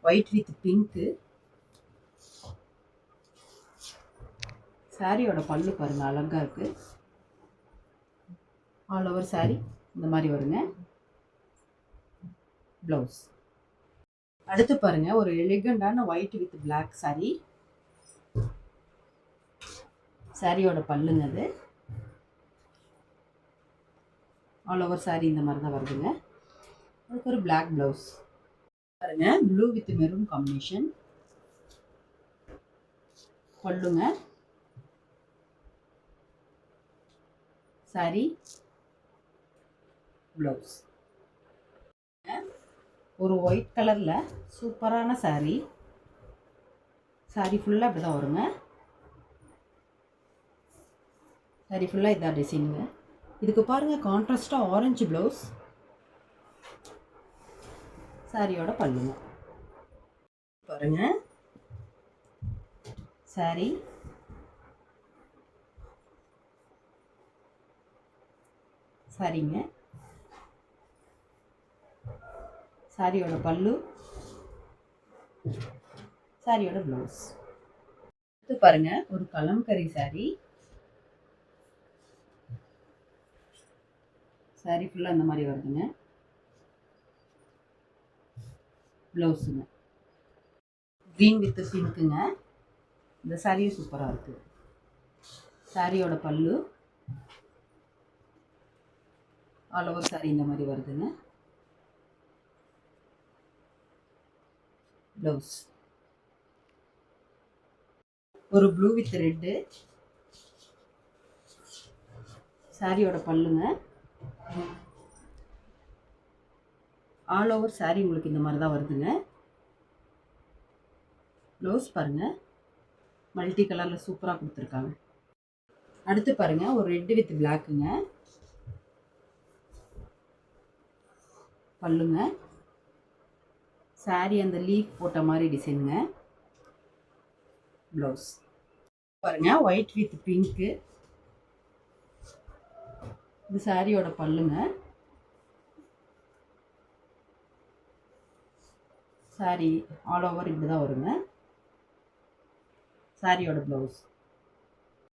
White with pink. சாரியோட பல்லு பாருங்கள் அழகாக இருக்குது. ஆல் ஓவர் சாரி இந்த மாதிரி வருங்க. ப்ளவுஸ். அடுத்து பாருங்கள் ஒரு எலிகண்டான ஒயிட் வித் பிளாக் சாரி. சாரியோட பல்லுங்க அது. ஆல் ஓவர் சாரி இந்த மாதிரி தான் வருதுங்க. அதுக்கு ஒரு பிளாக் ப்ளவுஸ் பாருங்க. Blue with maroon combination. பல்லுங்க. சாரி ப்ளவுஸ். ஒரு ஒயிட் கலரில் சூப்பரான சாரி. சாரி ஃபுல்லாக இப்படி தான் வருங்க. சாரி ஃபுல்லாக இதான் டிசைனுங்க. இதுக்கு பாருங்கள் கான்ட்ராஸ்டாக ஆரஞ்சு ப்ளவுஸ். சாரியோட பல்லுங்க பாருங்க. சாரி சாரிங்க. சாரியோட பல்லு. சாரியோட ப்ளவுஸ். இது பாருங்க ஒரு கலம்கரி சாரி. சாரி ஃபுல்லாக அந்த மாதிரி வருதுங்க. ப்ளவுஸுங்க க்ரீன் வித் பிங்க்குங்க. இந்த சாரியும் சூப்பராக இருக்குது. சாரியோட பல்லு. ஆல் ஓவர் சாரி இந்த மாதிரி வருதுங்க. ப்ளவுஸ். ஒரு ப்ளூ வித் ரெட்டு. சாரியோட பல்லுங்க. ஆல் ஓவர் சாரி உங்களுக்கு இந்த மாதிரி தான் வருதுங்க. ப்ளவுஸ் பாருங்கள் மல்டி கலரில் சூப்பராக கொடுத்துருக்காங்க. அடுத்து பாருங்கள் ஒரு ரெட்டு வித் பிளாக்குங்க. பல்லுங்க. சாரி அந்த லீஃப் போட்ட மாதிரி டிசைனுங்க. ப்ளவுஸ் பாருங்க ஒயிட் வித் பிங்க்கு. இது சாரியோட பல்லுங்க. சாரி ஆல் ஓவர் இப்படி தான் வருங்க. சாரியோட ப்ளவுஸ்.